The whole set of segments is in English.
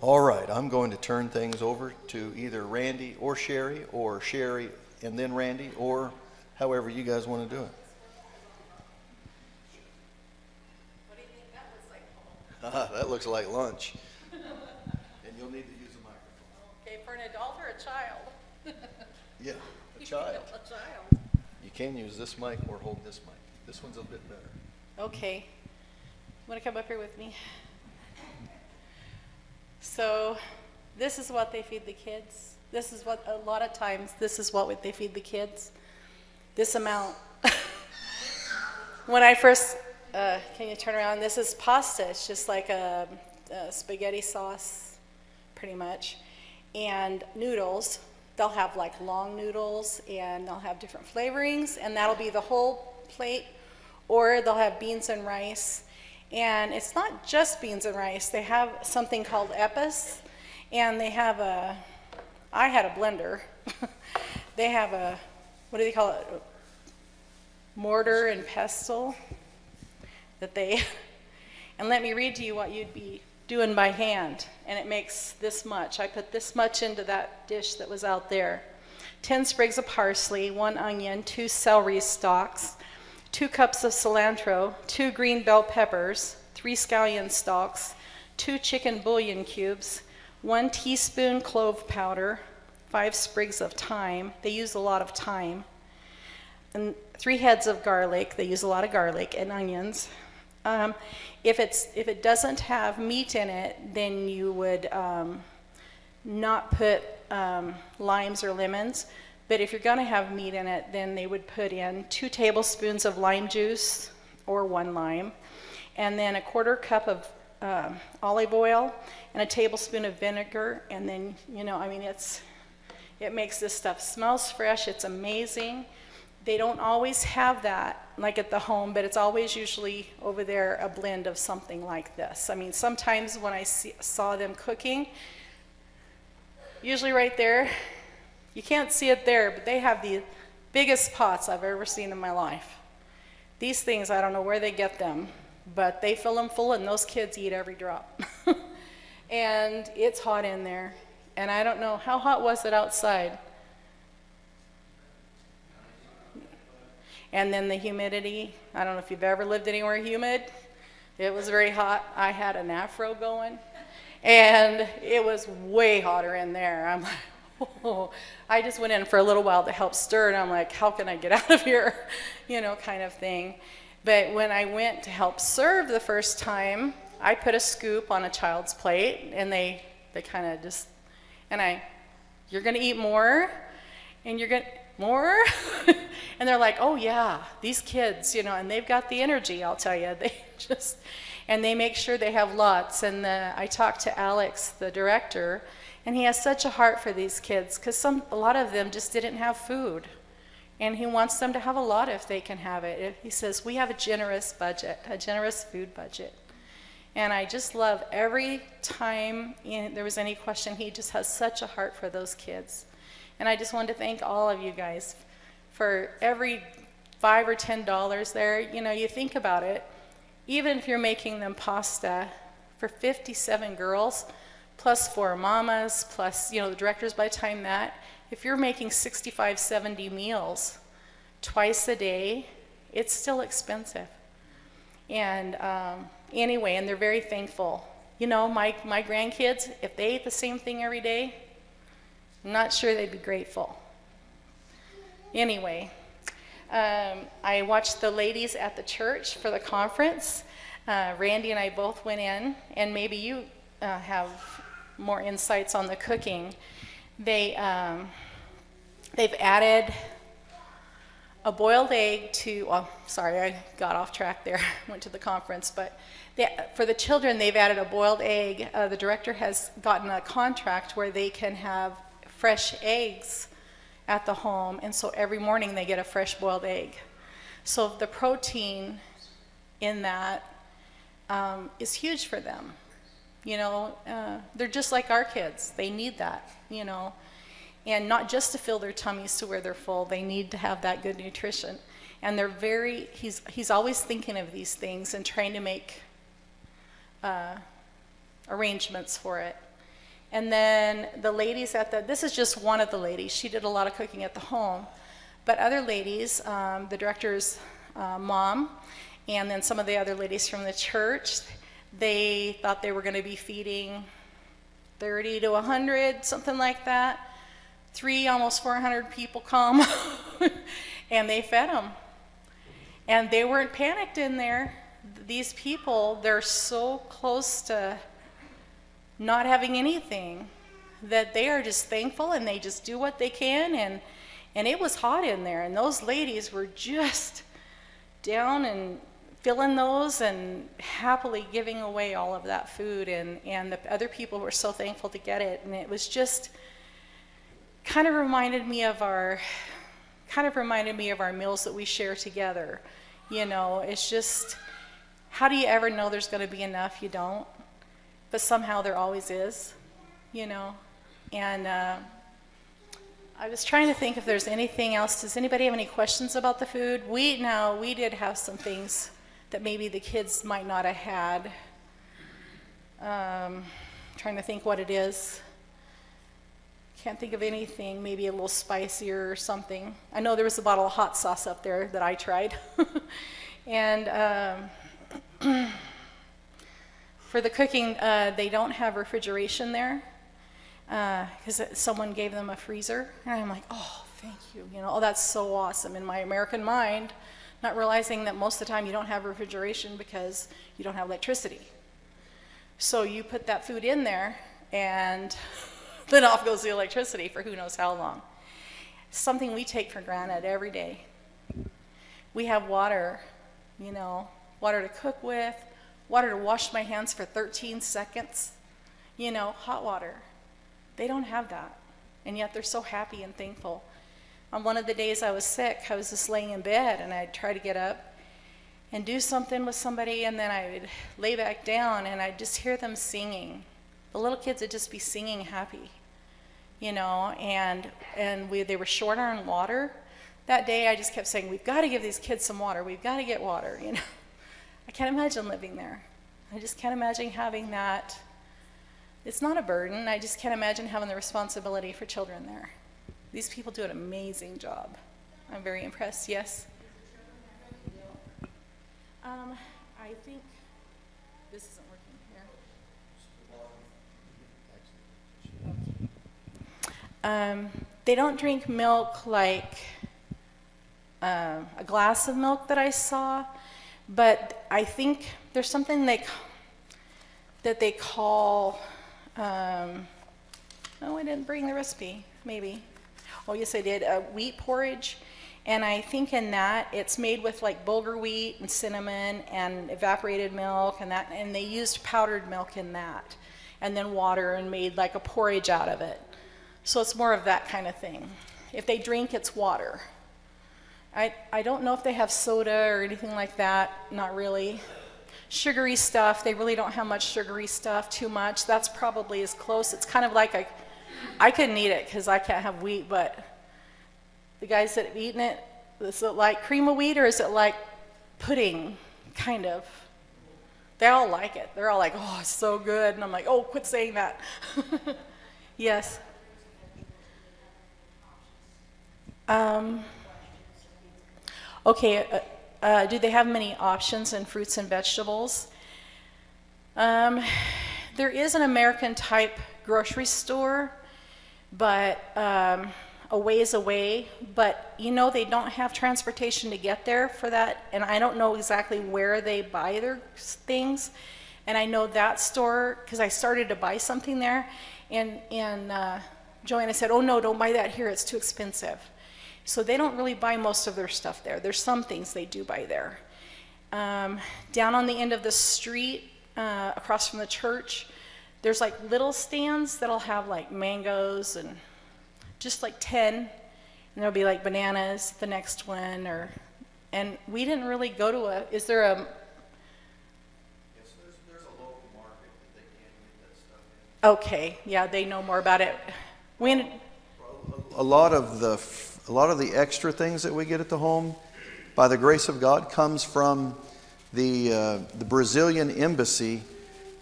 All right, I'm going to turn things over to either Randy or Sherry and then Randy, or however you guys want to do it. What do you think that looks like, Paul? That looks like lunch. And you'll need to use a microphone. Okay, for an adult or a child? Yeah, a child. A child. You can use this mic or hold this mic. This one's a bit better. Okay. Want to come up here with me? So this is what they feed the kids. This is what, a lot of times, this is what they feed the kids. This amount. When I first, can you turn around? This is pasta. It's just like a spaghetti sauce, pretty much. And noodles. They'll have like long noodles, and they'll have different flavorings, and that'll be the whole plate. Or they'll have beans and rice. And it's not just beans and rice. They have something called epis, and they have I had a blender. They have what do they call it? Mortar and pestle that they, and let me read to you what you'd be doing by hand. And it makes this much. I put this much into that dish that was out there. 10 sprigs of parsley, 1 onion, 2 celery stalks, 2 cups of cilantro, 2 green bell peppers, 3 scallion stalks, 2 chicken bouillon cubes, 1 teaspoon clove powder, 5 sprigs of thyme. They use a lot of thyme. And 3 heads of garlic. They use a lot of garlic and onions. If it doesn't have meat in it, then you would not put limes or lemons. But if you're going to have meat in it, then they would put in 2 tablespoons of lime juice, or 1 lime, and then a 1/4 cup of olive oil, and a tablespoon of vinegar. And then, I mean, it makes this stuff smells fresh. It's amazing. They don't always have that, like at the home, but it's always usually over there a blend of something like this. I mean, sometimes when I saw them cooking, usually right there, you can't see it there, but they have the biggest pots I've ever seen in my life. These things, I don't know where they get them, but they fill them full, and those kids eat every drop. And it's hot in there. And I don't know, how hot was it outside? And then the humidity, I don't know if you've ever lived anywhere humid. It was very hot. I had an afro going, and it was way hotter in there. I'm like, oh. I just went in for a little while to help stir, and I'm like, how can I get out of here? Kind of thing. But when I went to help serve the first time, I put a scoop on a child's plate, and they kind of just, and you're going to eat more, and you're going to, more? And they're like, oh yeah, these kids, and they've got the energy, I'll tell you. They just, and they make sure they have lots. And I talked to Alex, the director, and he has such a heart for these kids, because a lot of them just didn't have food. And he wants them to have a lot if they can have it. He says, we have a generous budget, a generous food budget. And I just love every time there was any question, he just has such a heart for those kids. And I just wanted to thank all of you guys for every $5 or $10 there. You think about it, even if you're making them pasta for 57 girls, plus 4 mamas, plus, the directors by the time that, if you're making 65, 70 meals twice a day, it's still expensive. And anyway, and they're very thankful. My grandkids, if they ate the same thing every day, I'm not sure they'd be grateful. Anyway, I watched the ladies at the church for the conference. Randy and I both went in, and maybe you have more insights on the cooking. They've added a boiled egg to, sorry, I got off track there, went to the conference, but for the children, they've added a boiled egg. The director has gotten a contract where they can have fresh eggs at the home, and so every morning they get a fresh boiled egg. So the protein in that is huge for them. They're just like our kids. They need that, and not just to fill their tummies to where they're full. They need to have that good nutrition. And they're he's always thinking of these things and trying to make arrangements for it. And then the ladies this is just one of the ladies. She did a lot of cooking at the home. But other ladies, the director's mom, and then some of the other ladies from the church, they thought they were going to be feeding 30 to 100, something like that. Almost 400 people come, and they fed them. And they weren't panicked in there. These people, they're so close to not having anything that they are just thankful, and they just do what they can. And it was hot in there, and those ladies were just down and filling those and happily giving away all of that food. And the other people were so thankful to get it. And it was just kind of reminded me of our meals that we share together. You know, it's just, how do you ever know there's going to be enough? You don't. But somehow there always is, you know. And I was trying to think if there's anything else. Does anybody have any questions about the food? We did have some things that maybe the kids might not have had. Trying to think what it is. Can't think of anything, maybe a little spicier or something. I know there was a bottle of hot sauce up there that I tried. And for the cooking, they don't have refrigeration there because someone gave them a freezer. And I'm like, oh, thank you. You know, oh, that's so awesome. In my American mind, not realizing that most of the time you don't have refrigeration because you don't have electricity. So you put that food in there, and then off goes the electricity for who knows how long. Something we take for granted every day. We have water, you know, water to cook with, water to wash my hands for 13 seconds, you know, hot water. They don't have that, and yet they're so happy and thankful. On one of the days I was sick, I was just laying in bed, and I'd try to get up and do something with somebody, and then I would lay back down, and I'd just hear them singing. The little kids would just be singing happy, you know, and they were short on water. That day I just kept saying, we've got to give these kids some water. We've got to get water, you know. I can't imagine living there. I just can't imagine having that. It's not a burden. I just can't imagine having the responsibility for children there. These people do an amazing job. I'm very impressed. Yes? I think this isn't working here. They don't drink milk like a glass of milk that I saw, but I think there's something that they call, oh, I didn't bring the recipe, maybe. Oh, yes, I did, wheat porridge. And I think in that, it's made with like bulgur wheat and cinnamon and evaporated milk and they used powdered milk in that. And then water and made like a porridge out of it. So it's more of that kind of thing. If they drink, it's water. I don't know if they have soda or anything like that, not really. Sugary stuff, they really don't have much sugary stuff, too much. That's probably as close. It's kind of like I couldn't eat it because I can't have wheat, but the guys that have eaten it, is it like cream of wheat or is it like pudding, kind of? They all like it. They're all like, oh, it's so good. And I'm like, oh, quit saying that. Yes. Okay, do they have many options in fruits and vegetables? There is an American type grocery store, but a ways away, but you know they don't have transportation to get there for that, and I don't know exactly where they buy their things. And I know that store because I started to buy something there, and Joanna said, oh no, don't buy that here, it's too expensive. So they don't really buy most of their stuff there. There's some things they do buy there. Down on the end of the street, across from the church, there's like little stands that'll have like mangoes and just like 10, and there'll be like bananas the next one, and we didn't really go to is there a? Yes, there's a local market that they can get that stuff in. Okay, yeah, they know more about it. A lot of the extra things that we get at the home, by the grace of God, comes from the Brazilian embassy.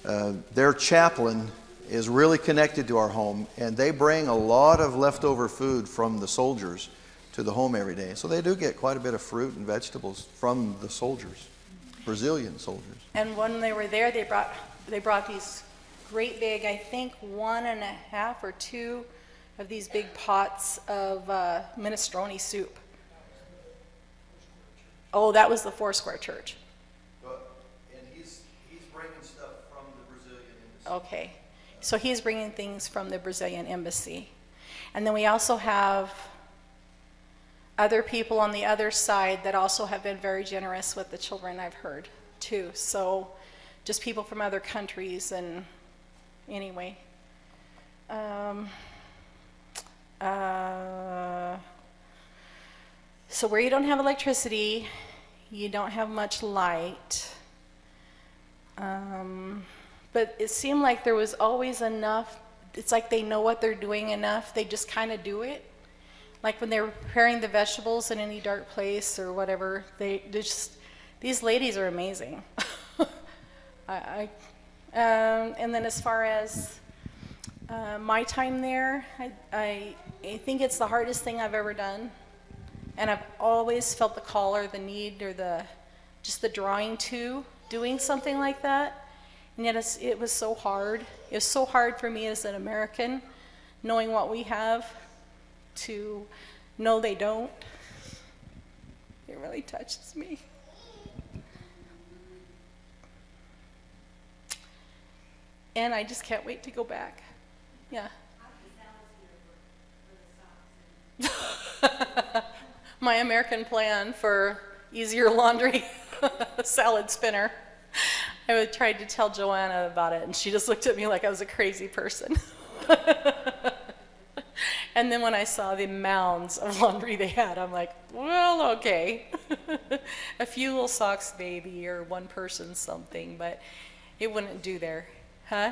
Their chaplain is really connected to our home, and they bring a lot of leftover food from the soldiers to the home every day. So they do get quite a bit of fruit and vegetables from the soldiers, Brazilian soldiers. And when they were there, they brought these great big, I think 1.5 or 2 of these big pots of minestrone soup. Oh, that was the Foursquare Church. And he's bringing stuff from the Brazilian embassy. Okay, so he's bringing things from the Brazilian embassy. And then we also have other people on the other side that also have been very generous with the children, I've heard, too. So just people from other countries, and anyway. So where you don't have electricity, you don't have much light, but it seemed like there was always enough. It's like they know what they're doing enough, they just kind of do it. Like when they were preparing the vegetables in any dark place or whatever, these ladies are amazing. And then as far as my time there, I think it's the hardest thing I've ever done. And I've always felt the call or the need or just the drawing to doing something like that. And yet it was so hard. It was so hard for me as an American, knowing what we have, to know they don't. It really touches me. And I just can't wait to go back. Yeah. My American plan for easier laundry, salad spinner. I tried to tell Joanna about it, and she just looked at me like I was a crazy person. And then when I saw the mounds of laundry they had, I'm like, well, okay. A few little socks maybe, or one person something, but it wouldn't do there. Huh?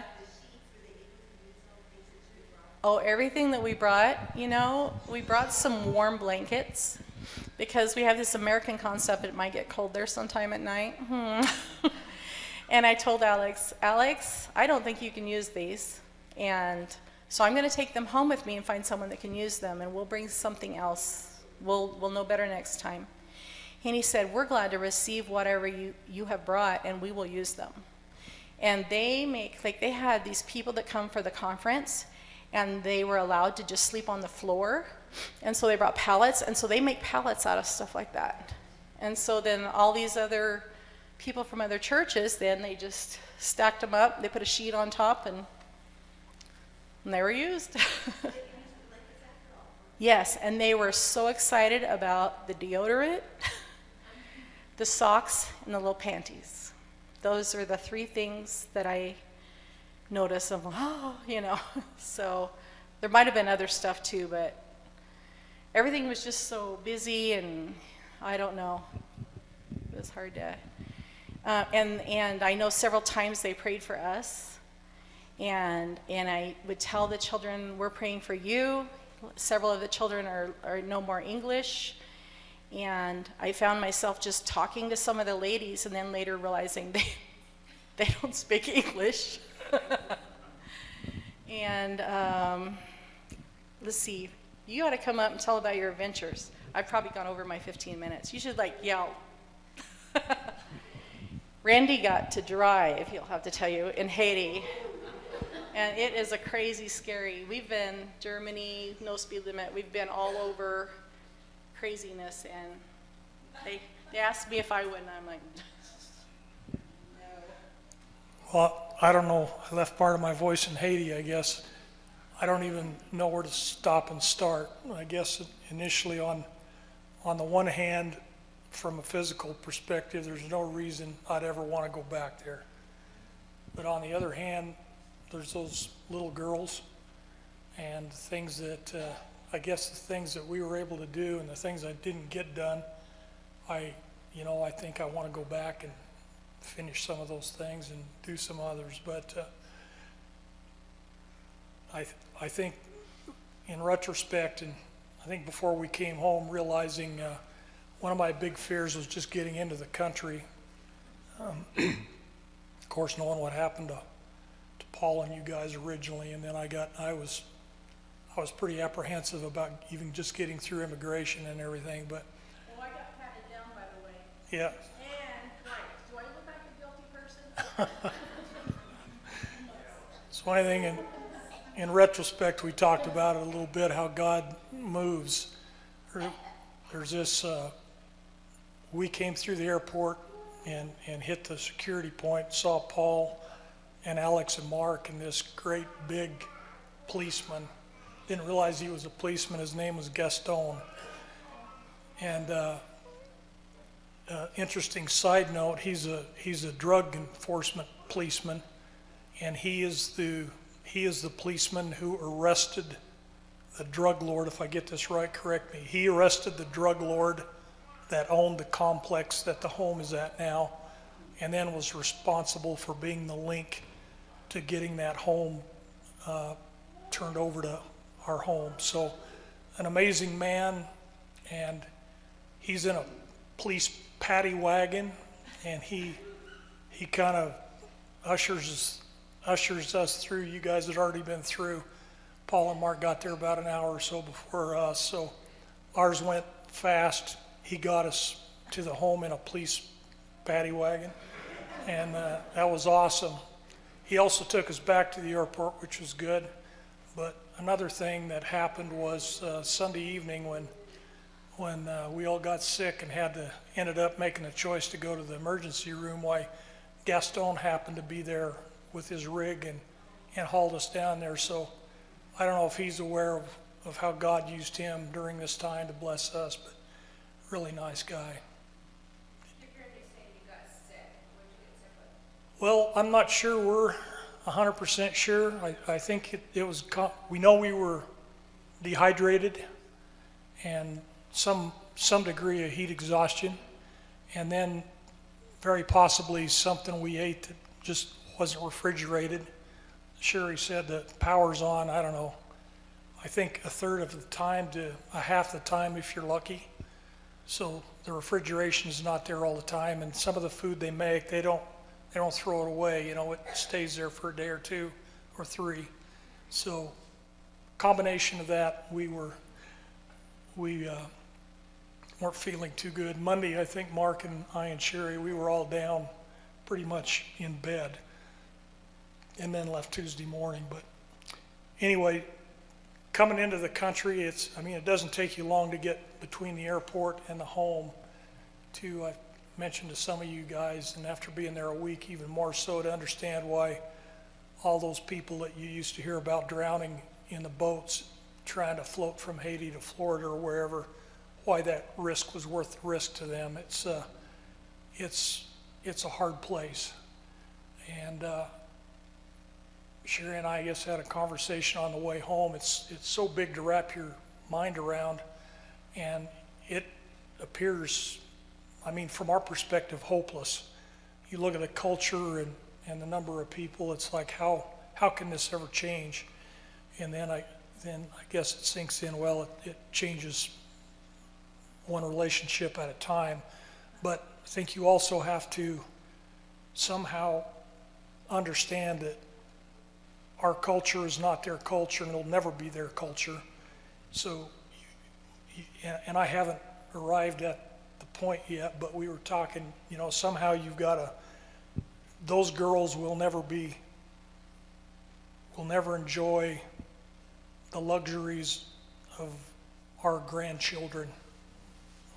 Oh, everything that we brought, we brought some warm blankets because we have this American concept it might get cold there sometime at night. And I told Alex, I don't think you can use these. And so I'm going to take them home with me and find someone that can use them, and we'll bring something else. We'll know better next time. And he said, we're glad to receive whatever you have brought, and we will use them. And they had these people that come for the conference, and they were allowed to just sleep on the floor. And so they brought pallets, and so they make pallets out of stuff like that. And so then all these other people from other churches, then they just stacked them up, they put a sheet on top, and they were used. Yes, and they were so excited about the deodorant, the socks, and the little panties. Those are the 3 things that I noticed. I'm like, So there might have been other stuff too, but everything was just so busy, and I don't know. It was hard to. And I know several times they prayed for us. And I would tell the children, we're praying for you. Several of the children are no more English. And I found myself just talking to some of the ladies and then later realizing they don't speak English. And let's see, you ought to come up and tell about your adventures. I've probably gone over my 15 minutes. You should yell. Randy got to drive, he'll have to tell you, in Haiti. And it is a crazy, scary. We've been Germany, no speed limit. We've been all over craziness, and they asked me if I wouldn't. I'm like, no. Well, I don't know. I left part of my voice in Haiti, I guess. I don't even know where to stop and start. I guess initially on the one hand, from a physical perspective, there's no reason I'd ever want to go back there. But on the other hand, there's those little girls and things that, I guess the things that we were able to do and the things I didn't get done, I think I want to go back and finish some of those things and do some others. But I think in retrospect, and I think before we came home, realizing one of my big fears was just getting into the country. Of course, knowing what happened to Paul and you guys originally, and then I was pretty apprehensive about even just getting through immigration and everything, but Well, I got patted down, by the way. yeah. And, right, do I look like a guilty person? So anything in retrospect, we talked about it a little bit, how God moves. There's this, we came through the airport and hit the security point, saw Paul and Alex and Mark and this great big policeman. Didn't realize he was a policeman. His name was Gaston. And interesting side note, he's a drug enforcement policeman, and he is the policeman who arrested the drug lord. If I get this right, correct me. He arrested the drug lord that owned the complex that the home is at now, and then was responsible for being the link to getting that home turned over to our home. So an amazing man, and he's in a police paddy wagon, and he kind of ushers us through. You guys had already been through. Paul and Mark got there about an hour or so before us, so ours went fast. He got us to the home in a police paddy wagon, and that was awesome. He also took us back to the airport, which was good. But another thing that happened was Sunday evening when we all got sick and ended up making a choice to go to the emergency room. Why Gaston happened to be there with his rig and hauled us down there. So I don't know if he's aware of how God used him during this time to bless us, but really nice guy. Well, I'm not sure we're 100% sure. I think it was, we know we were dehydrated and some degree of heat exhaustion, and then very possibly something we ate that just wasn't refrigerated. Sherry said the power's on, I don't know, I think a third of the time to a half the time if you're lucky. So the refrigeration is not there all the time, and some of the food they make, they don't throw it away, it stays there for a day or two or three. So combination of that, we weren't feeling too good. Monday, I think Mark and I and Sherry, we were all down pretty much in bed, and then left Tuesday morning. But anyway, coming into the country, it doesn't take you long to get between the airport and the home I mentioned to some of you guys, and after being there a week, even more so, to understand why all those people that you used to hear about drowning in the boats trying to float from Haiti to Florida or wherever, why that risk was worth the risk to them. It's a hard place. And Sherry and I guess had a conversation on the way home. It's so big to wrap your mind around, and it appears, from our perspective, hopeless. You look at the culture and the number of people, it's like, how can this ever change? And then I guess it sinks in, well, it changes one relationship at a time. But I think you also have to somehow understand that our culture is not their culture, and it'll never be their culture. So, and I haven't arrived at the point yet, but we were talking, somehow you've got to, those girls will never enjoy the luxuries of our grandchildren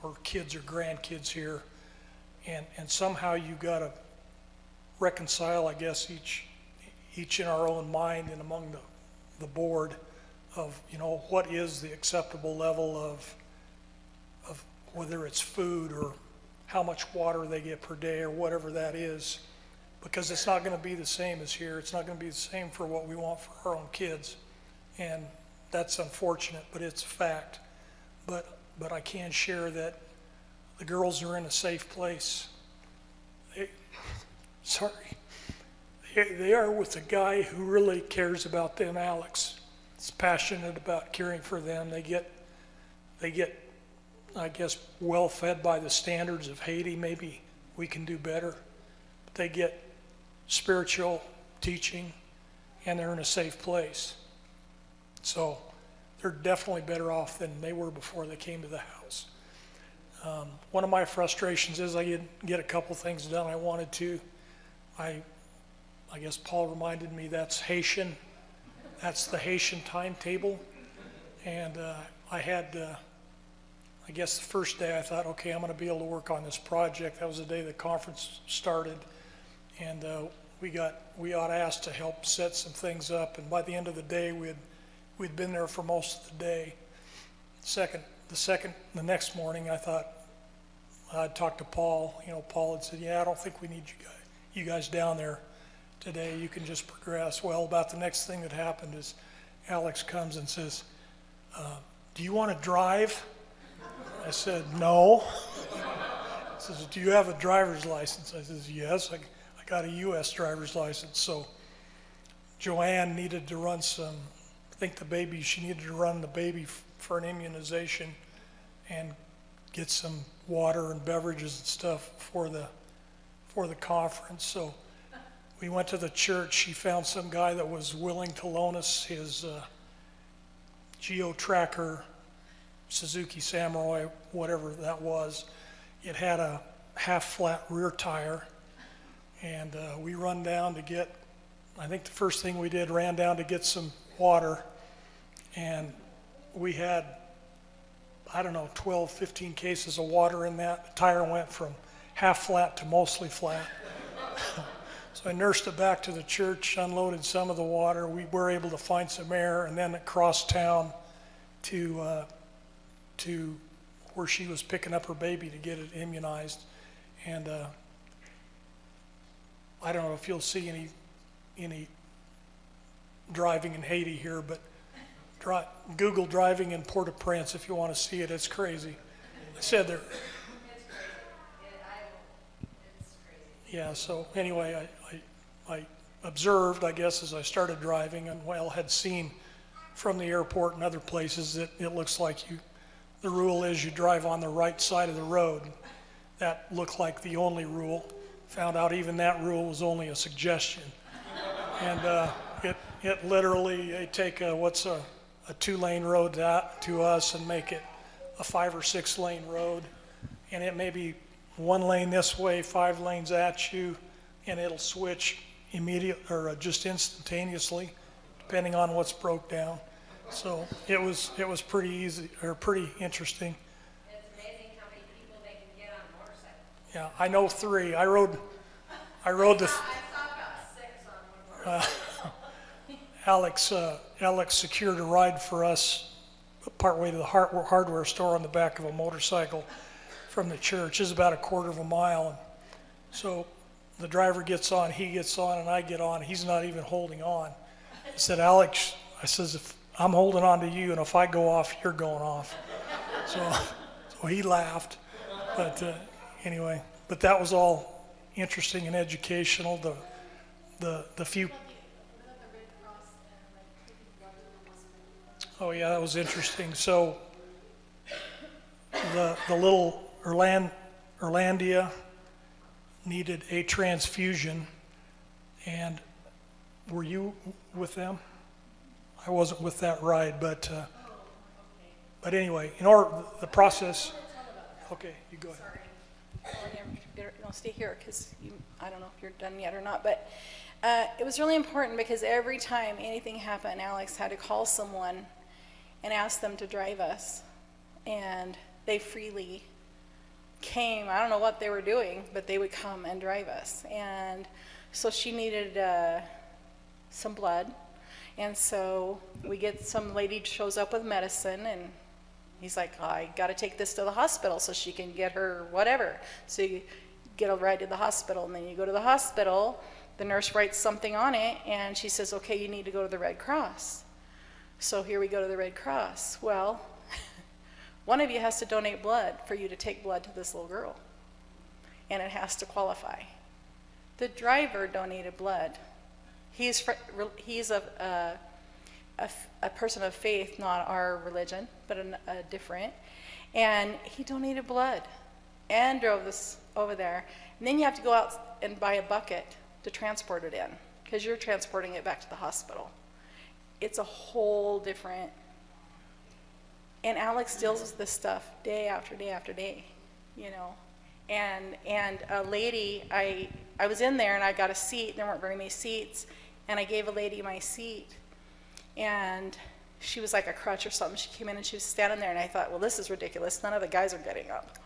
or kids or grandkids here. And somehow you've got to reconcile, I guess, each in our own mind and among the board of, what is the acceptable level of whether it's food or how much water they get per day or whatever that is, because it's not going to be the same as here. It's not going to be the same for what we want for our own kids, and that's unfortunate, but it's a fact. But I can share that the girls are in a safe place. They are with a guy who really cares about them, Alex. Is passionate about caring for them. They get, I guess, well fed by the standards of Haiti. Maybe we can do better. But they get spiritual teaching, and they're in a safe place. So they're definitely better off than they were before they came to the house. One of my frustrations is I didn't get a couple things done I wanted to. I guess Paul reminded me that's Haitian. That's the Haitian timetable. And I guess the first day I thought, okay, I'm going to be able to work on this project. That was the day the conference started. And we got asked to help set some things up. And by the end of the day, we'd been there for most of the day. The next morning, I thought, I'd talk to Paul. You know, Paul had said, yeah, I don't think we need you guys down there today. You can just progress. Well, about the next thing that happened is Alex comes and says, do you want to drive? I said, no. He says, do you have a driver's license? I says, yes, I got a U.S. driver's license. So Joanne needed to run she needed to run the baby for an immunization and get some water and beverages and stuff for the conference. So we went to the church. She found some guy that was willing to loan us his Geo-Tracker Suzuki Samurai, whatever that was. It had a half-flat rear tire, and we run down to get, I think the first thing we did, ran down to get some water, and we had, I don't know, 12, 15 cases of water in that. The tire went from half-flat to mostly flat. So I nursed it back to the church, unloaded some of the water. We were able to find some air, and then across town to where she was picking up her baby to get it immunized. And I don't know if you'll see any driving in Haiti here, but Google driving in Port-au-Prince if you want to see it. It's crazy. I said there. It's crazy. Yeah, so anyway, I observed, I guess, as I started driving, and had seen from the airport and other places that it looks like the rule is you drive on the right side of the road. That looked like the only rule. Found out even that rule was only a suggestion. And it literally, they take what's a 2-lane road to us and make it a 5 or 6 lane road. And it may be 1 lane this way, 5 lanes at you, and it'll switch just instantaneously, depending on what's broke down. So it was pretty easy, or pretty interesting. It's amazing how many people they can get on a motorcycle. Yeah, I know 3. I rode the. I saw about 6 on one motorcycle. Alex secured a ride for us partway to the hardware store on the back of a motorcycle from the church. It's about a quarter of a mile. And so the driver gets on, he gets on, and I get on. He's not even holding on. I said, Alex, I says, if I'm holding on to you, and if I go off, you're going off. So he laughed. But anyway, but that was all interesting and educational. The few. Oh yeah, that was interesting. So the little Erlandia needed a transfusion, and were you with them? I wasn't with that ride, but anyway, in order the process. Okay, you go ahead. Sorry, don't stay here because I don't know if you're done yet or not, but it was really important because every time anything happened, Alex had to call someone and ask them to drive us, and they freely came. I don't know what they were doing, but they would come and drive us. And so she needed some blood, and so some lady shows up with medicine, and he's like, I got to take this to the hospital so she can get her whatever. So you get a ride to the hospital, and then you go to the hospital, the nurse writes something on it, and she says, okay, you need to go to the Red Cross. So here we go to the Red Cross. Well, one of you has to donate blood for you to take blood to this little girl, and it has to qualify. The driver donated blood. He's a person of faith, not our religion, but a different, and he donated blood and drove this over there. And then you have to go out and buy a bucket to transport it in. because you're transporting it back to the hospital. It's a whole different, and Alex deals with this stuff day after day after day, you know. And a lady, I was in there and I got a seat, there weren't very many seats, and I gave a lady my seat, and she was like a crutch or something. She came in and she was standing there, and I thought, well, this is ridiculous. None of the guys are getting up.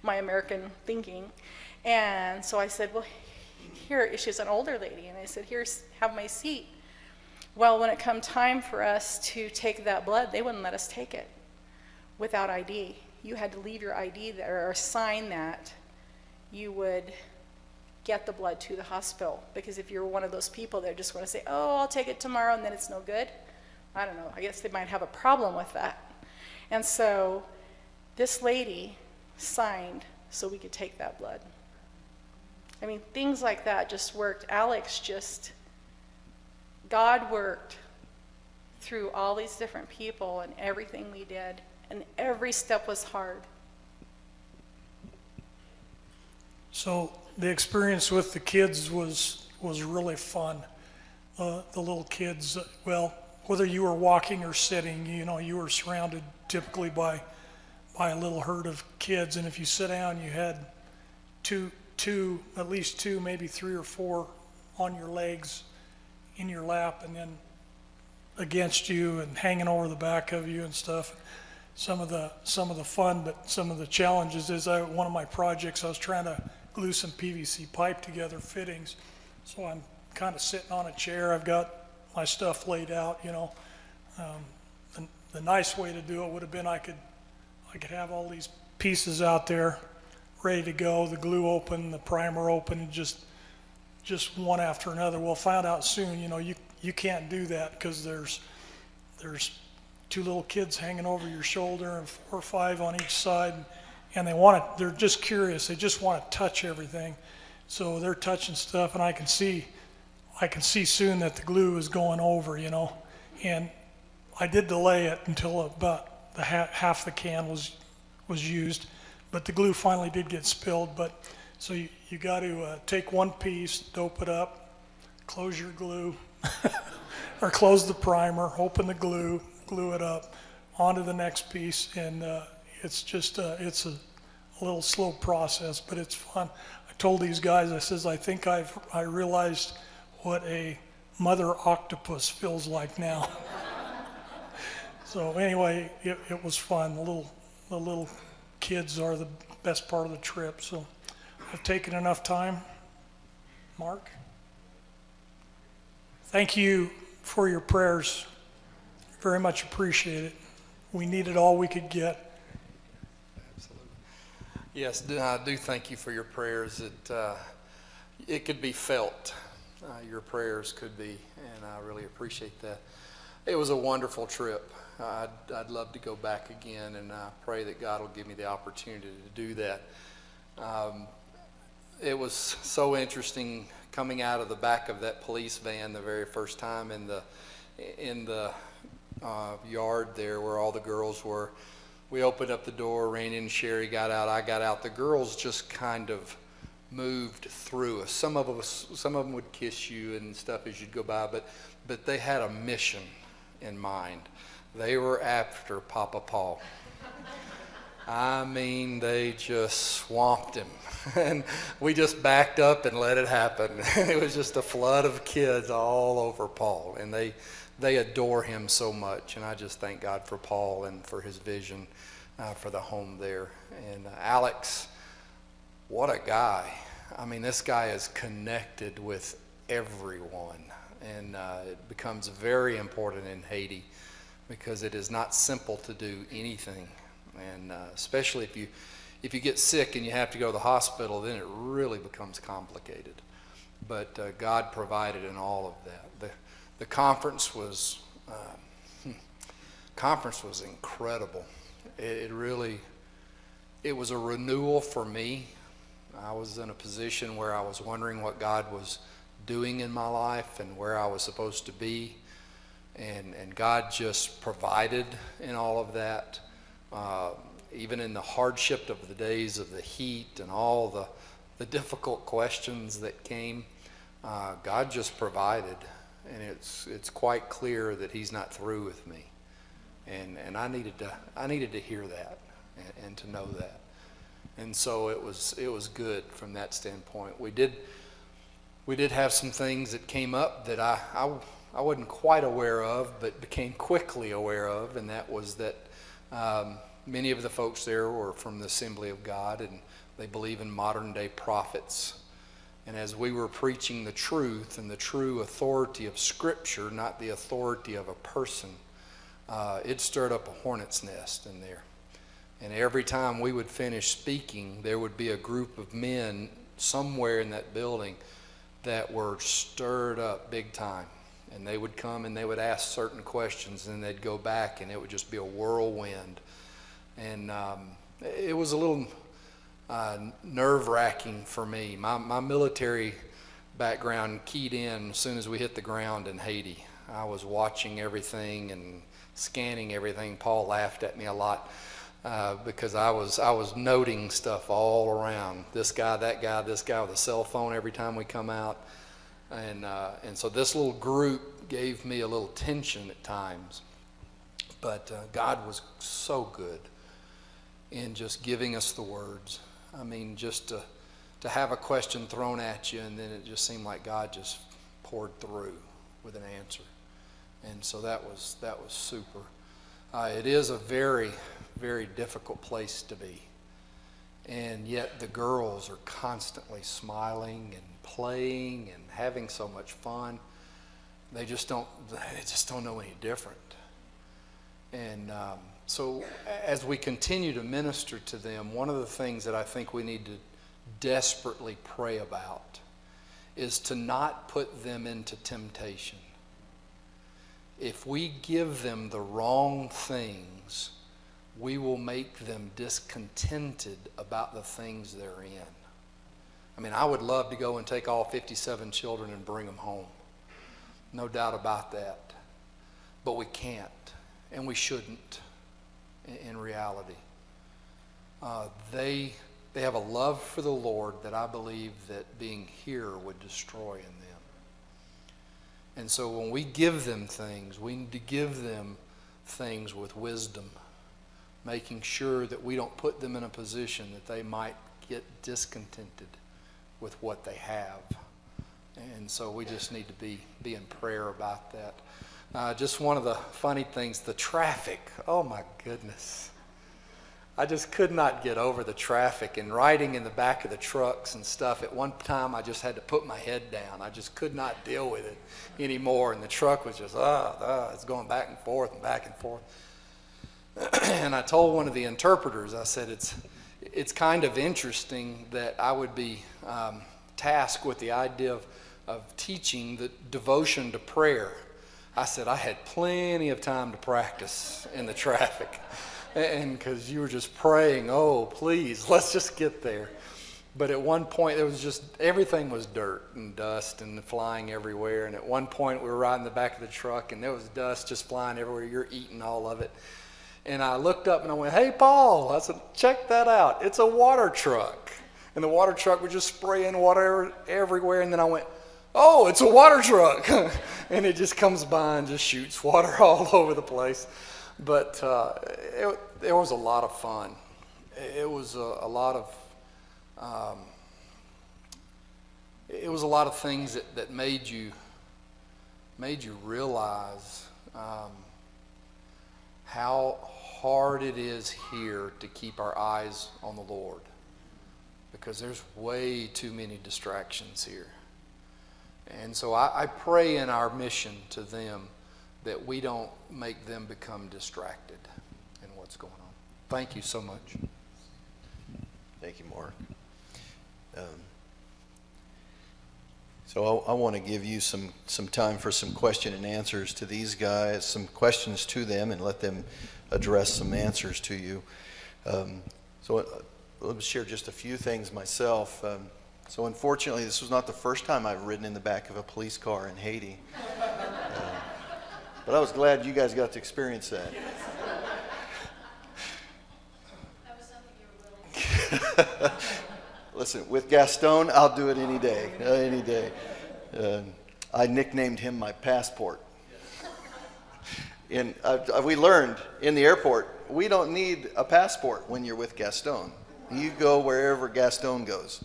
My American thinking. And so I said, well, here, she was an older lady, and I said, here's, have my seat. Well, when it come time for us to take that blood, they wouldn't let us take it without ID. You had to leave your ID there or sign that you would get the blood to the hospital. Because if you're one of those people that just want to say, oh, I'll take it tomorrow, and then it's no good, I don't know, I guess they might have a problem with that. And so this lady signed so we could take that blood. I mean, things like that just worked. Alex just, God worked through all these different people and everything we did, and every step was hard. So the experience with the kids was really fun. The little kids, well, whether you were walking or sitting, you know, you were surrounded typically by a little herd of kids, and if you sit down, you had at least two, maybe 3 or 4 on your legs, in your lap, and then against you and hanging over the back of you and stuff. Some of the fun, but some of the challenges is one of my projects, I was trying to glue some PVC pipe together, fittings. So I'm kind of sitting on a chair. I've got my stuff laid out, you know. The nice way to do it would have been I could have all these pieces out there ready to go, the glue open, the primer open, and just one after another. Well, found out soon, you know, you can't do that because there's 2 little kids hanging over your shoulder and 4 or 5 on each side, and they're just curious. They just want to touch everything. So they're touching stuff, and I can see soon that the glue is going over, you know. And I did delay it until about the half the can was used, but the glue finally did get spilled. But so you got to take one piece, dope it up, close your glue, or close the primer, open the glue it up, onto the next piece, and it's just it's a little slow process, but it's fun. I told these guys, I says, I think I realized what a mother octopus feels like now. So anyway, it was fun. The little kids are the best part of the trip. So I've taken enough time. Mark? Thank you for your prayers. Very much appreciate it. We needed all we could get. Absolutely. Yes, I do thank you for your prayers. It could be felt. Your prayers could be, and I really appreciate that. It was a wonderful trip. I'd love to go back again, and I pray that God will give me the opportunity to do that. It was so interesting coming out of the back of that police van the very first time in the yard there where all the girls were. We opened up the door, Rainey and Sherry got out, I got out. The girls just kind of moved through us. Some of them would kiss you and stuff as you'd go by, but they had a mission in mind. They were after Papa Paul. I mean, they just swamped him, and we just backed up and let it happen. It was just a flood of kids all over Paul, and they adore him so much, and I just thank God for Paul and for his vision for the home there. And Alex, what a guy. I mean, this guy is connected with everyone, and it becomes very important in Haiti because it is not simple to do anything. And especially if you get sick and you have to go to the hospital, then it really becomes complicated. But God provided in all of that. The conference was incredible. It was a renewal for me. I was in a position where I was wondering what God was doing in my life and where I was supposed to be. And God just provided in all of that. Even in the hardship of the days of the heat and all the difficult questions that came, God just provided, and it's quite clear that He's not through with me, and I needed to hear that and to know that, and so it was good from that standpoint. We did have some things that came up that I wasn't quite aware of, but became quickly aware of, and that was that many of the folks there were from the Assembly of God, and they believe in modern day prophets. And as we were preaching the truth and the true authority of Scripture, not the authority of a person, it stirred up a hornet's nest in there. And every time we would finish speaking, there would be a group of men somewhere in that building that were stirred up big time. And they would come and they would ask certain questions, and they'd go back, and it would just be a whirlwind. And it was a little nerve-wracking for me. My military background keyed in as soon as we hit the ground in Haiti. I was watching everything and scanning everything. Paul laughed at me a lot because I was noting stuff all around. This guy, that guy, this guy with a cell phone every time we come out. And so this little group gave me a little tension at times. But God was so good in just giving us the words. I mean, just to have a question thrown at you, and then it just seemed like God just poured through with an answer. And so that was super. It is a very, very difficult place to be. And yet the girls are constantly smiling and playing and having so much fun. They just don't know any different. And so as we continue to minister to them, one of the things that I think we need to desperately pray about is to not put them into temptation. If we give them the wrong things, we will make them discontented about the things they're in. I mean, I would love to go and take all 57 children and bring them home. No doubt about that. But we can't, and we shouldn't in reality. They have a love for the Lord that I believe that being here would destroy in them. And so when we give them things, we need to give them things with wisdom, making sure that we don't put them in a position that they might get discontented with what they have. And so we just need to be in prayer about that. Just one of the funny things, the traffic. Oh my goodness. I just could not get over the traffic, and riding in the back of the trucks and stuff. At one time, I just had to put my head down. I just could not deal with it anymore. And the truck was just, it's going back and forth and back and forth. And I told one of the interpreters, I said, it's kind of interesting that I would be tasked with the idea of teaching the devotion to prayer. I said, I had plenty of time to practice in the traffic. And because you were just praying, oh, please, let's just get there. But at one point, it was just, everything was dirt and dust and flying everywhere. And at one point, we were riding the back of the truck, and there was dust just flying everywhere. You're eating all of it. And I looked up and I went, hey, Paul, I said, check that out. It's a water truck. And the water truck was just spraying water everywhere. And then I went, oh, it's a water truck. And it just comes by and just shoots water all over the place. But it was a lot of fun. It was a lot of things that made you realize how hard it is here to keep our eyes on the Lord, because there's way too many distractions here. And so I pray in our mission to them that we don't make them become distracted in what's going on. Thank you so much. Thank you, Mark. So I want to give you some time for some question and answers to these guys, some questions to them, and let them address some answers to you. So let me share just a few things myself. So unfortunately, this was not the first time I've ridden in the back of a police car in Haiti. But I was glad you guys got to experience that. That was something you were willing to do. Listen, with Gaston, I'll do it any day, any day. I nicknamed him my passport. And we learned in the airport, we don't need a passport when you're with Gaston. You go wherever Gaston goes.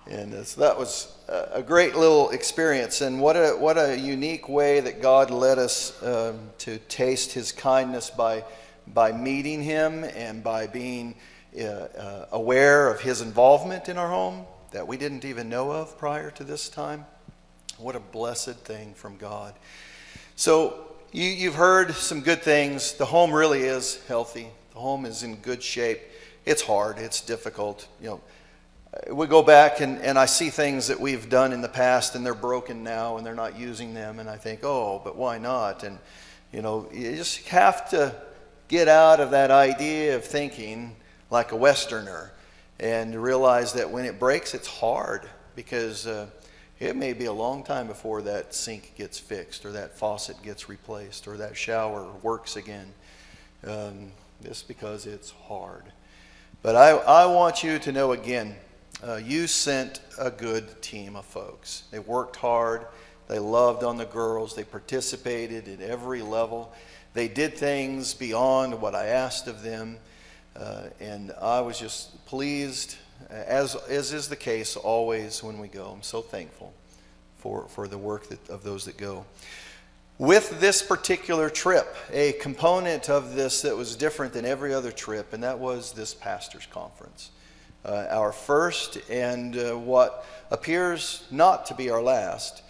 And so that was a great little experience. And what a unique way that God led us to taste his kindness by meeting him and by being aware of his involvement in our home that we didn't even know of prior to this time. What a blessed thing from God. So you've heard some good things. The home really is healthy. The home is in good shape. It's hard. It's difficult. We go back and I see things that we've done in the past and they're broken now and they're not using them. And I think, oh, but why not? And, you just have to get out of that idea of thinking like a Westerner and realize that when it breaks, it's hard because it may be a long time before that sink gets fixed or that faucet gets replaced or that shower works again. Just because it's hard. But I want you to know again, you sent a good team of folks. They worked hard. They loved on the girls. They participated at every level. They did things beyond what I asked of them. And I was just pleased, as is the case always when we go. I'm so thankful for the work of those that go. With this particular trip, a component of this that was different than every other trip, and that was this pastor's conference. Our first and what appears not to be our last.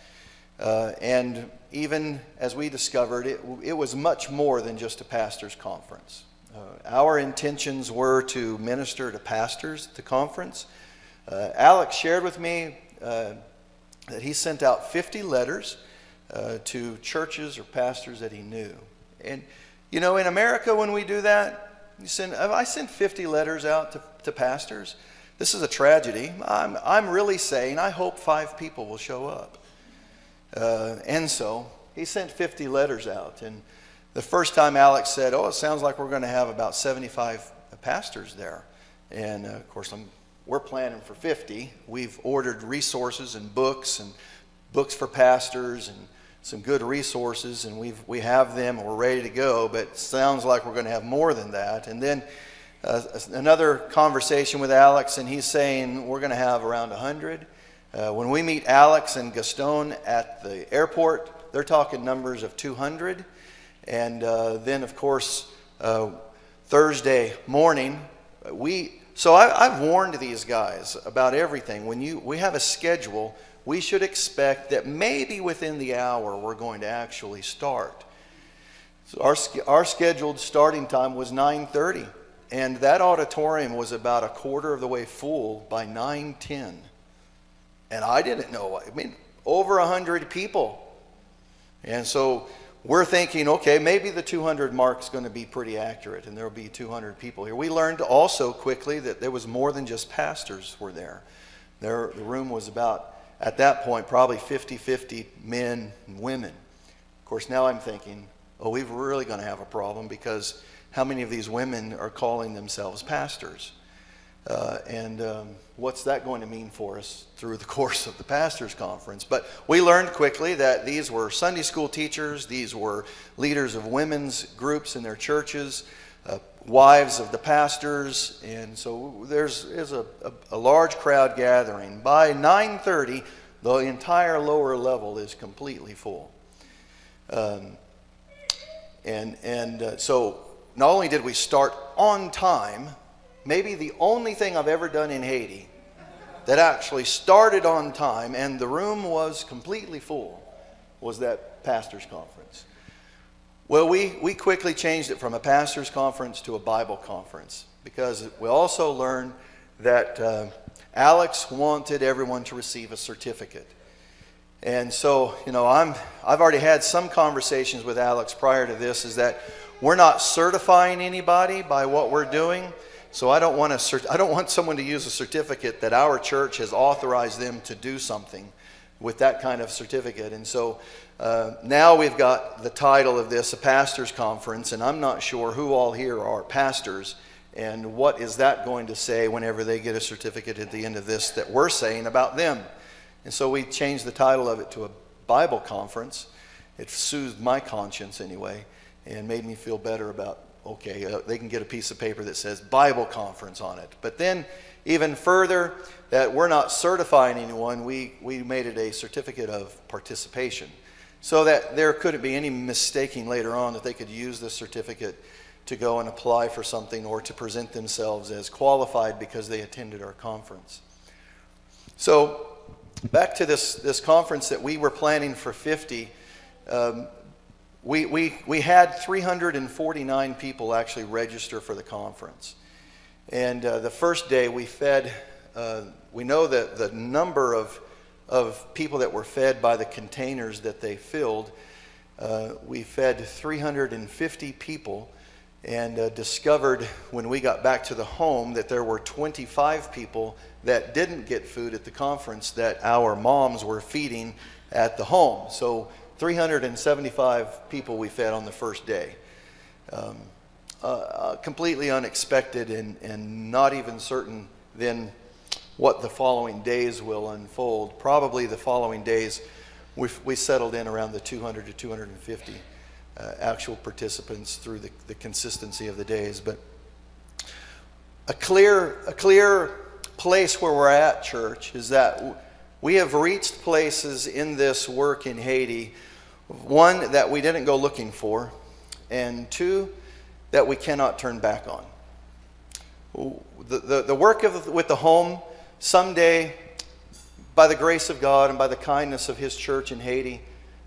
And even as we discovered, it was much more than just a pastor's conference. Our intentions were to minister to pastors at the conference. Alex shared with me that he sent out 50 letters to churches or pastors that he knew. And, in America when we do that, I send 50 letters out to pastors. This is a tragedy. I'm really saying I hope 5 people will show up. And so he sent 50 letters out. And the first time Alex said, it sounds like we're going to have about 75 pastors there. And of course, we're planning for 50. We've ordered resources and books for pastors and some good resources, and we have them and we're ready to go, but it sounds like we're going to have more than that. And then another conversation with Alex, and he's saying we're going to have around 100. When we meet Alex and Gaston at the airport, they're talking numbers of 200. And then, of course, Thursday morning, I've warned these guys about everything. When we have a schedule, we should expect that maybe within the hour we're going to actually start. So our scheduled starting time was 9:30, and that auditorium was about a quarter of the way full by 9:10. And I didn't know, over 100 people. And so we're thinking, okay, maybe the 200 mark is going to be pretty accurate and there will be 200 people here. We learned also quickly that there was more than just pastors were there. The room was about, at that point, probably 50-50 men and women. Of course, now I'm thinking, we're really going to have a problem because how many of these women are calling themselves pastors? What's that going to mean for us through the course of the pastors' conference? But we learned quickly that these were Sunday school teachers, these were leaders of women's groups in their churches, wives of the pastors, and so there's a large crowd gathering. By 9:30, the entire lower level is completely full. So not only did we start on time, maybe the only thing I've ever done in Haiti that actually started on time and the room was completely full was that pastor's conference. Well, we quickly changed it from a pastor's conference to a Bible conference because we also learned that Alex wanted everyone to receive a certificate. And so, I've already had some conversations with Alex prior to this, is that we're not certifying anybody by what we're doing. So I don't want someone to use a certificate that our church has authorized them to do something with that kind of certificate. And so now we've got the title of this, a pastor's conference, and I'm not sure who all here are pastors and what is that going to say whenever they get a certificate at the end of this that we're saying about them. And so we changed the title of it to a Bible conference. It soothed my conscience anyway and made me feel better about, okay, they can get a piece of paper that says Bible conference on it. But then even further, that we're not certifying anyone, we made it a certificate of participation, so that there couldn't be any mistaking later on that they could use this certificate to go and apply for something or to present themselves as qualified because they attended our conference. So back to this conference that we were planning for 50, we had 349 people actually register for the conference. And the first day we fed, we know that the number of people that were fed by the containers that they filled. We fed 350 people, and discovered when we got back to the home that there were 25 people that didn't get food at the conference that our moms were feeding at the home. So 375 people we fed on the first day. Completely unexpected and not even certain then what the following days will unfold. Probably the following days we settled in around the 200 to 250 actual participants through the consistency of the days. But a clear place where we're at, church, is that we have reached places in this work in Haiti, one, that we didn't go looking for, and two, that we cannot turn back on. The work with the home, someday, by the grace of God and by the kindness of His church in Haiti,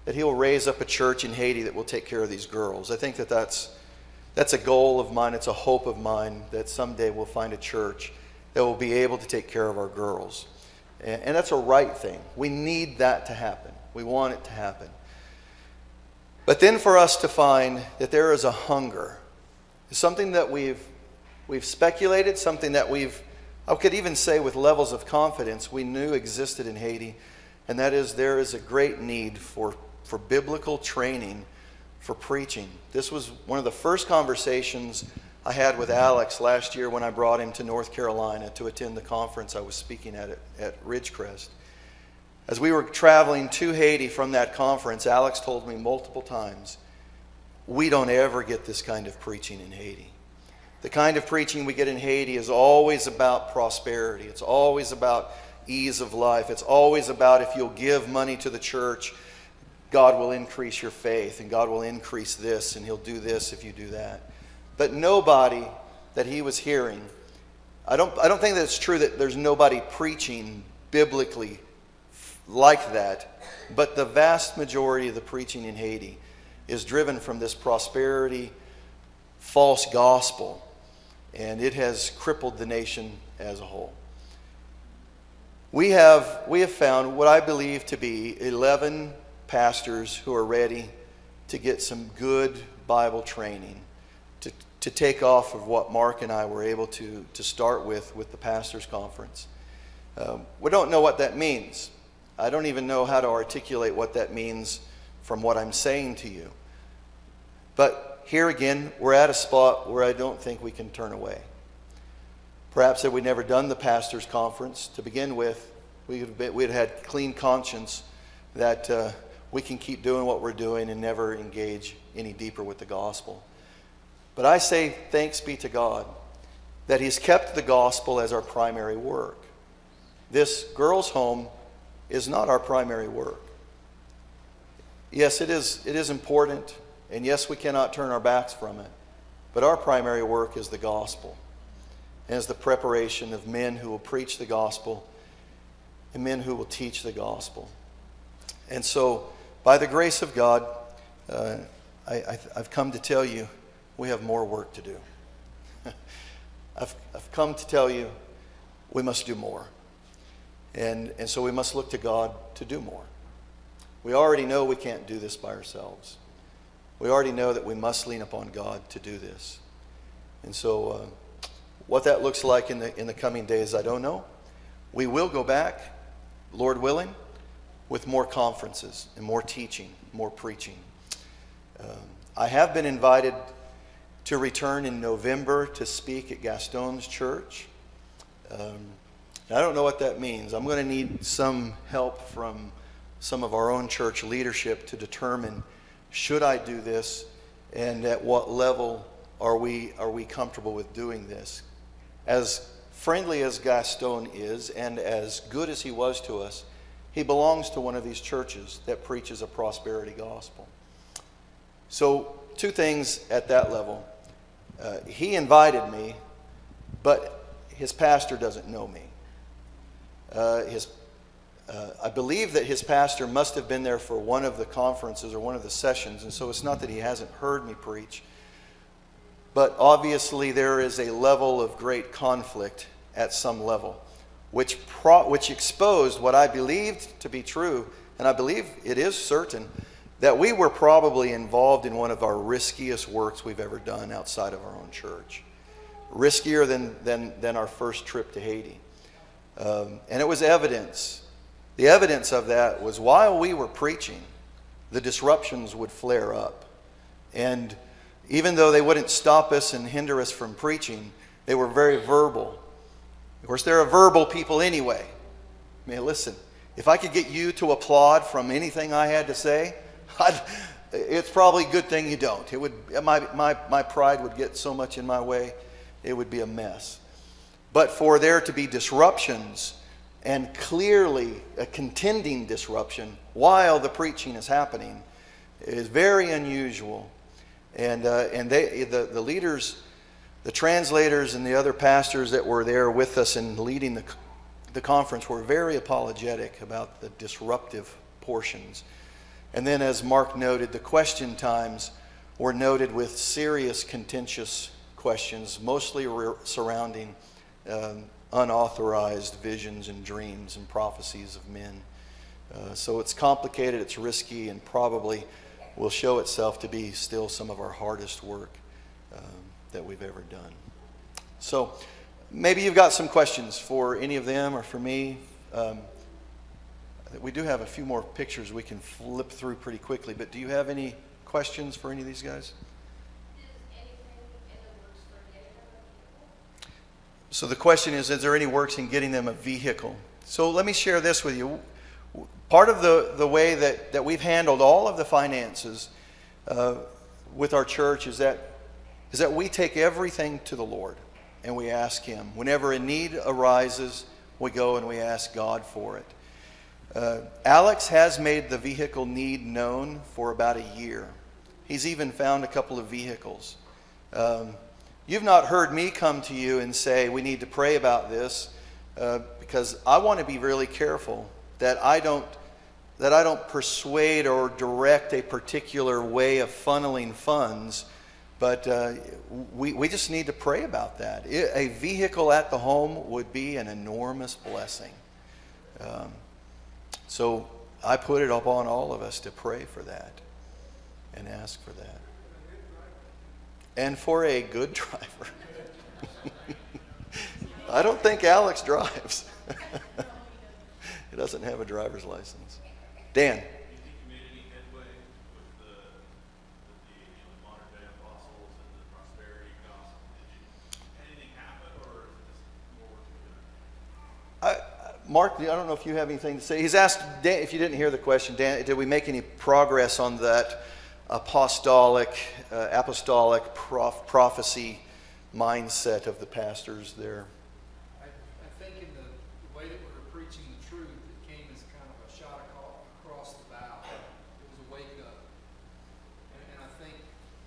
that He will raise up a church in Haiti that will take care of these girls. I think that's a goal of mine, it's a hope of mine, that someday we'll find a church that will be able to take care of our girls. And that's a right thing. We need that to happen. We want it to happen. But then for us to find that there is a hunger, something that we've speculated, something that I could even say with levels of confidence we knew existed in Haiti, and that is there is a great need for biblical training for preaching. This was one of the first conversations I had with Alex last year when I brought him to North Carolina to attend the conference I was speaking at Ridgecrest. As we were traveling to Haiti from that conference, Alex told me multiple times, we don't ever get this kind of preaching in Haiti. The kind of preaching we get in Haiti is always about prosperity. It's always about ease of life. It's always about if you'll give money to the church, God will increase your faith, and God will increase this, and He'll do this if you do that. But nobody that he was hearing, I don't think that it's true that there's nobody preaching biblically like that, but the vast majority of the preaching in Haiti is driven from this prosperity, false gospel, and it has crippled the nation as a whole. We have found what I believe to be 11 pastors who are ready to get some good Bible training to take off of what Mark and I were able to start with the pastors' conference. We don't know what that means. I don't even know how to articulate what that means from what I'm saying to you. But here again, we're at a spot where I don't think we can turn away. Perhaps had we never done the pastors' conference to begin with, we'd had clean conscience that we can keep doing what we're doing and never engage any deeper with the gospel. But I say thanks be to God that He's kept the gospel as our primary work. This girls' home is not our primary work. Yes, it is important, and yes, we cannot turn our backs from it, but our primary work is the gospel, and is the preparation of men who will preach the gospel and men who will teach the gospel. And so, by the grace of God, I've come to tell you we have more work to do. I've come to tell you we must do more. And so we must look to God to do more. We already know we can't do this by ourselves. We already know that we must lean upon God to do this. And so what that looks like in the coming days, I don't know. We will go back, Lord willing, with more conferences and more teaching, more preaching. I have been invited to return in November to speak at Gaston's church. I don't know what that means. I'm going to need some help from some of our own church leadership to determine, should I do this, and at what level are we comfortable with doing this? As friendly as Gaston is, and as good as he was to us, he belongs to one of these churches that preaches a prosperity gospel. So 2 things at that level. He invited me, but his pastor doesn't know me. I believe that his pastor must have been there for one of the conferences or one of the sessions, and so it's not that he hasn't heard me preach. But obviously there is a level of great conflict at some level, which exposed what I believed to be true, and I believe it is certain, that we were probably involved in one of our riskiest works we've ever done outside of our own church. Riskier than our first trip to Haiti. And it was evidence. The evidence of that was while we were preaching, the disruptions would flare up. And even though they wouldn't stop us and hinder us from preaching, they were very verbal. Of course, they're a verbal people anyway. I mean, listen, if I could get you to applaud from anything I had to say, it's probably a good thing you don't. It would, my pride would get so much in my way, it would be a mess. But for there to be disruptions, and clearly a contending disruption while the preaching is happening, is very unusual. And the leaders, the translators, and the other pastors that were there with us and leading the conference were very apologetic about the disruptive portions. And then, as Mark noted, the question times were noted with serious, contentious questions, mostly surrounding unauthorized visions and dreams and prophecies of men. So it's complicated, it's risky, and probably will show itself to be still some of our hardest work that we've ever done. So maybe you've got some questions for any of them or for me. We do have a few more pictures we can flip through pretty quickly, but do you have any questions for any of these guys? So the question is there any works in getting them a vehicle? So let me share this with you. Part of the way that we've handled all of the finances with our church is that we take everything to the Lord and we ask Him. Whenever a need arises, we go and we ask God for it. Alex has made the vehicle need known for about a year. He's even found a couple of vehicles. You've not heard me come to you and say, we need to pray about this, because I want to be really careful that I don't persuade or direct a particular way of funneling funds, but we just need to pray about that. A vehicle at the home would be an enormous blessing. So I put it upon all of us to pray for that and ask for that. And for a good driver. I don't think Alex drives. He doesn't have a driver's license. Dan. Mark, I don't know if you have anything to say. He's asked, Dan, if you didn't hear the question, Dan, did we make any progress on that apostolic prophecy mindset of the pastors there? I think in the way that we were preaching the truth, it came as kind of a shot across the bow. It was a wake up. And I think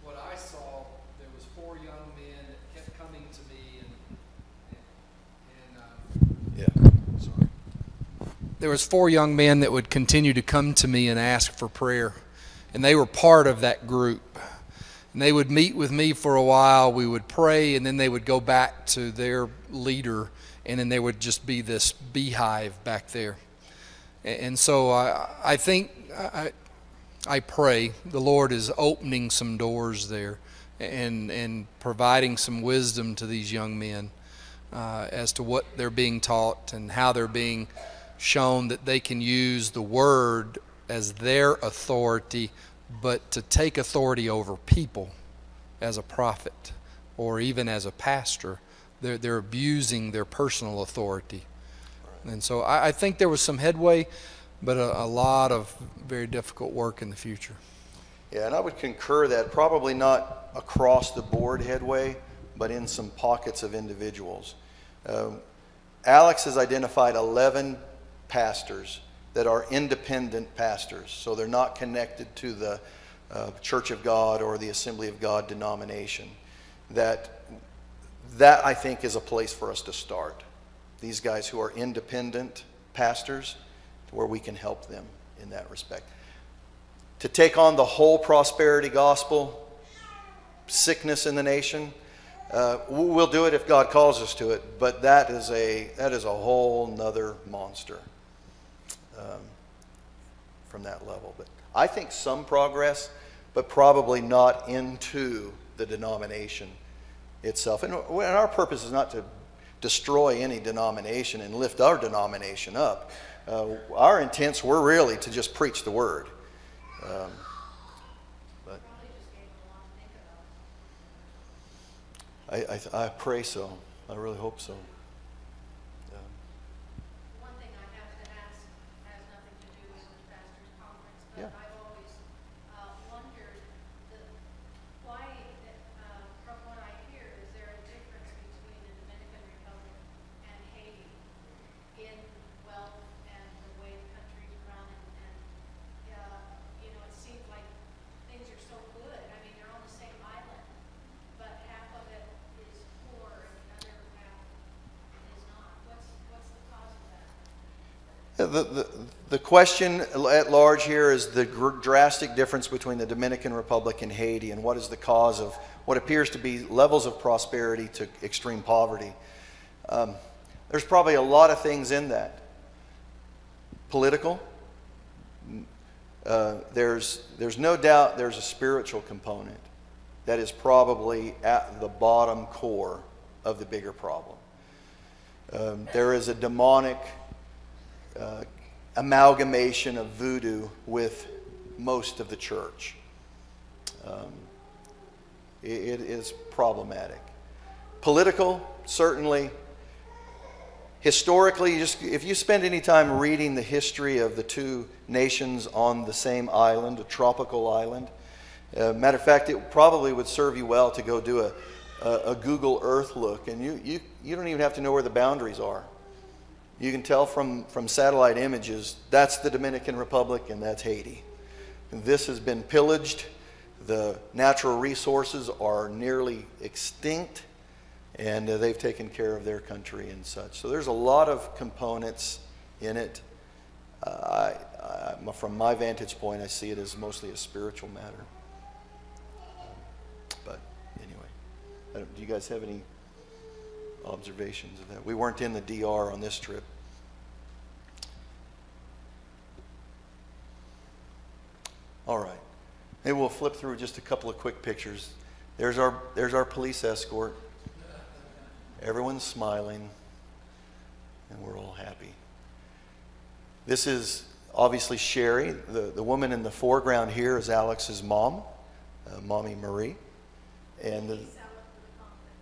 what I saw, there was 4 young men that kept coming to me there was 4 young men that would continue to come to me and ask for prayer. And they were part of that group. And they would meet with me for a while, we would pray, and then they would go back to their leader, and then there would just be this beehive back there. And so I think, I pray the Lord is opening some doors there and providing some wisdom to these young men as to what they're being taught and how they're being shown that they can use the Word as their authority, but to take authority over people as a prophet or even as a pastor, they're abusing their personal authority. And so I think there was some headway, but a lot of very difficult work in the future. Yeah, and I would concur that probably not across the board headway, but in some pockets of individuals. Alex has identified 11 pastors that are independent pastors, so they're not connected to the Church of God or the Assembly of God denomination. That I think is a place for us to start. These guys who are independent pastors, where we can help them in that respect. To take on the whole prosperity gospel, sickness in the nation, we'll do it if God calls us to it, but that is a whole nother monster from that level. But I think some progress, but probably not into the denomination itself. And our purpose is not to destroy any denomination and lift our denomination up. Our intents were really to just preach the word. But I pray so. I really hope so. One thing I have to ask has nothing to do with the pastor's conference, but Yeah. I've always wondered why, from what I hear, is there a difference between the Dominican Republic and Haiti in wealth and the way the country's run, and it seems like things are so good. I mean, they're on the same island, but half of it is poor and the other half is not. What's the cause of that? The question at large here is the drastic difference between the Dominican Republic and Haiti, and what is the cause of what appears to be levels of prosperity to extreme poverty. There's probably a lot of things in that. Political. There's no doubt there's a spiritual component that is probably at the bottom core of the bigger problem. There is a demonic amalgamation of voodoo with most of the church. It is problematic. Political, certainly. Historically, if you spend any time reading the history of the two nations on the same island, a tropical island, matter of fact, it probably would serve you well to go do a Google Earth look, and you don't even have to know where the boundaries are. You can tell from satellite images, that's the Dominican Republic and that's Haiti. This has been pillaged. The natural resources are nearly extinct, and they've taken care of their country and such. So there's a lot of components in it. From my vantage point, I see it as mostly a spiritual matter. But anyway, do you guys have any observations of that? We weren't in the DR on this trip. All right. Maybe we'll flip through just a couple of quick pictures. There's our police escort. Everyone's smiling, and we're all happy. This is obviously Sherry. The woman in the foreground here is Alex's mom, Mommy Marie. And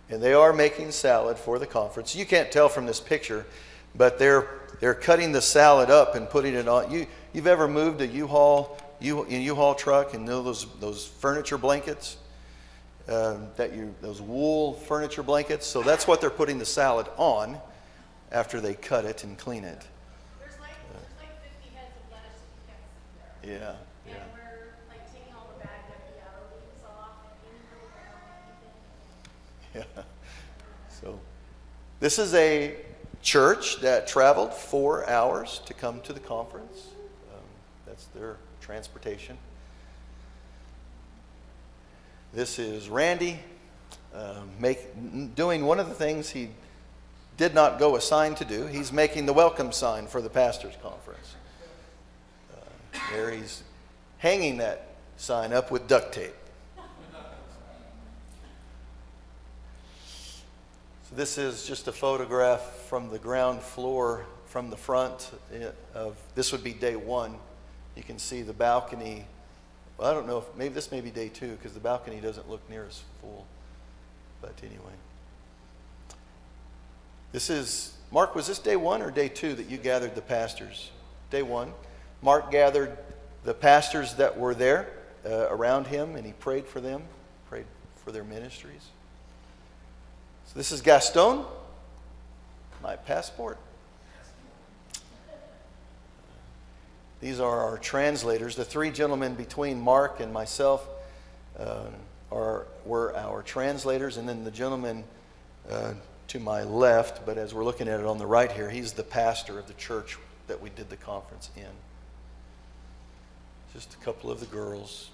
they are making salad for the conference. You can't tell from this picture, but they're cutting the salad up and putting it on. You've ever moved a U-Haul truck and know those furniture blankets? Those wool furniture blankets. So that's what they're putting the salad on after they cut it and clean it. There's like 50 heads of lettuce that you can't see there. Yeah. And we're like taking all the bad yucky leaves off and Yeah. So this is a church that traveled 4 hours to come to the conference. That's their transportation. This is Randy doing one of the things he did not go assigned to do. He's making the welcome sign for the pastor's conference. There he's hanging that sign up with duct tape. So this is just a photograph from the ground floor, from the front of, this would be day one. You can see the balcony. Well, I don't know if maybe this may be day two because the balcony doesn't look near as full. But anyway. This is, Mark, was this day 1 or day 2 that you gathered the pastors? Day 1. Mark gathered the pastors that were there around him, and he prayed for them, prayed for their ministries. So this is Gaston, my passport. These are our translators. The 3 gentlemen between Mark and myself were our translators, and then the gentleman to my left, but as we're looking at it on the right here, he's the pastor of the church that we did the conference in. Just a couple of the girls.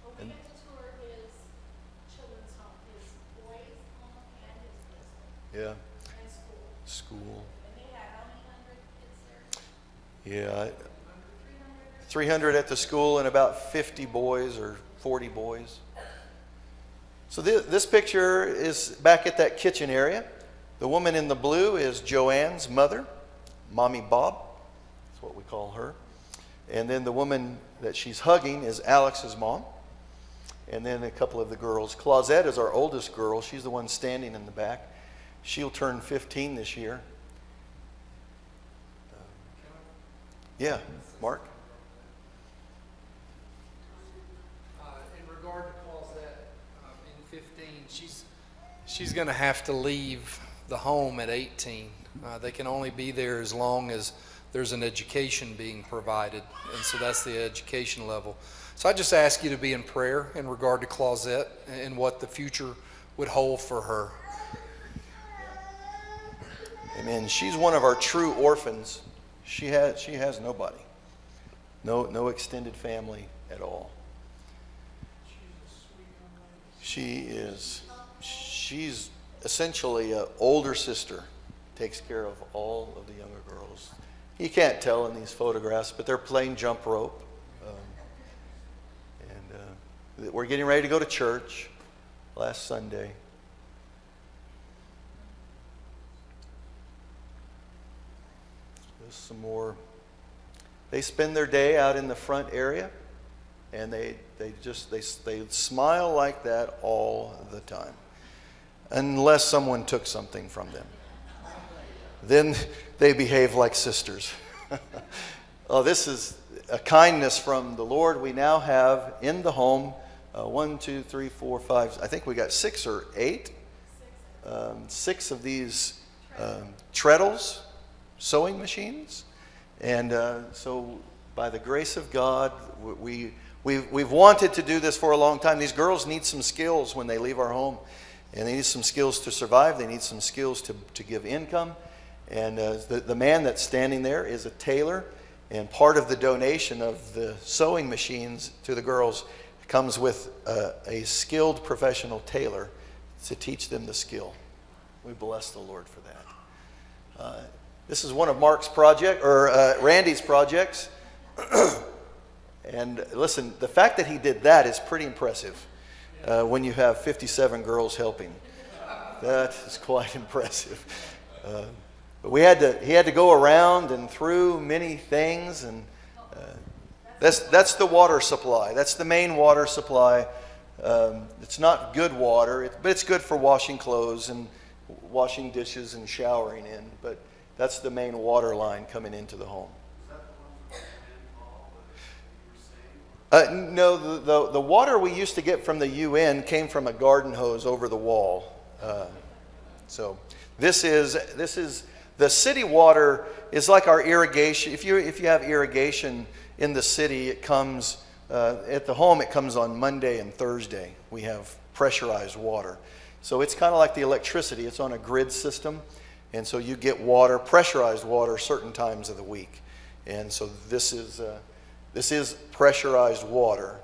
Well, we get to tour his children's home, his boys' home and his Yeah. and school. School. And they had how many hundred kids there? Yeah. 300 at the school and about 50 boys or 40 boys. So this picture is back at that kitchen area. The woman in the blue is Joanne's mother, Mommy Bob. That's what we call her. And then the woman that she's hugging is Alex's mom. And then a couple of the girls. Clausette is our oldest girl. She's the one standing in the back. She'll turn 15 this year. Yeah, Mark? In regard to Clausette, in 15, she's going to have to leave the home at 18. They can only be there as long as there's an education being provided, and so that's the education level. So I just ask you to be in prayer in regard to Clausette and what the future would hold for her. Amen. She's one of our true orphans. She has nobody. No extended family at all. She's essentially an older sister. Takes care of all of the younger girls. You can't tell in these photographs, but they're playing jump rope. And we're getting ready to go to church last Sunday. There's some more. They spend their day out in the front area, and they smile like that all the time, unless someone took something from them. Then they behave like sisters. Oh, this is a kindness from the Lord. We now have in the home 1, 2, 3, 4, 5. I think we got 6 or 8. 6 of these treadles, sewing machines. And so by the grace of God, we've wanted to do this for a long time. These girls need some skills when they leave our home. And they need some skills to survive. They need some skills to give income. And the man that's standing there is a tailor. And part of the donation of the sewing machines to the girls comes with a skilled professional tailor to teach them the skill. We bless the Lord for that. This is one of Mark's project, or Randy's projects. And listen, the fact that he did that is pretty impressive when you have 57 girls helping. That is quite impressive. But he had to go around and through many things, and that's the water supply. That's the main water supply. It's not good water, but it's good for washing clothes and washing dishes and showering in. But that's the main water line coming into the home. No, the water we used to get from the UN came from a garden hose over the wall. So this is the city water is like our irrigation. If you have irrigation in the city, it comes at the home. It comes on Monday and Thursday. We have pressurized water, so it's kind of like the electricity. It's on a grid system, and so you get water, pressurized water, certain times of the week. And so this is pressurized water,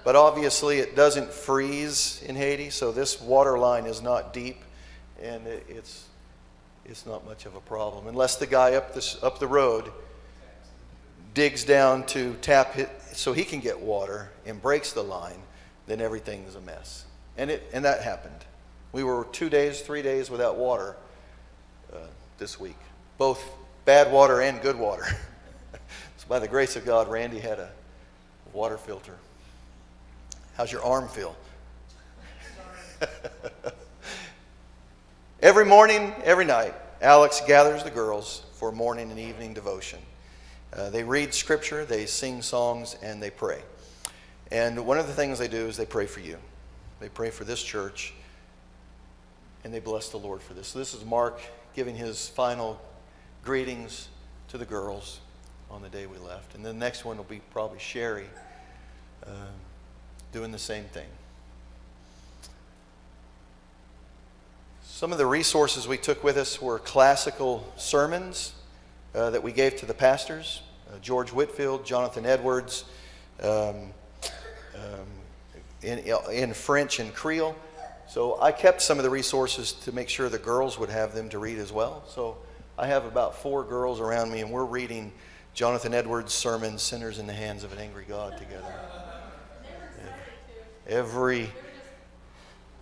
but obviously it doesn't freeze in Haiti. So this water line is not deep, and it's not much of a problem unless the guy up the road digs down to tap it so he can get water and breaks the line. Then everything is a mess, and that happened. We were 2 days, 3 days without water this week, both bad water and good water. So by the grace of God, Randy had a water filter. How's your arm feel? Every morning, every night, Alex gathers the girls for morning and evening devotion. They read scripture, they sing songs, and they pray. And one of the things they do is they pray for you. They pray for this church, and they bless the Lord for this. So this is Mark giving his final greetings to the girls on the day we left. And the next one will be probably Sherry doing the same thing. Some of the resources we took with us were classical sermons that we gave to the pastors, George Whitfield, Jonathan Edwards, in French and Creole. So I kept some of the resources to make sure the girls would have them to read as well. So I have about 4 girls around me, and we're reading Jonathan Edwards' sermon, Sinners in the Hands of an Angry God, together.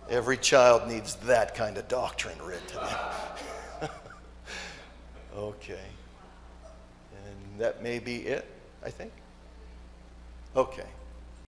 Every child needs that kind of doctrine read to them. Okay. And that may be it, I think. Okay.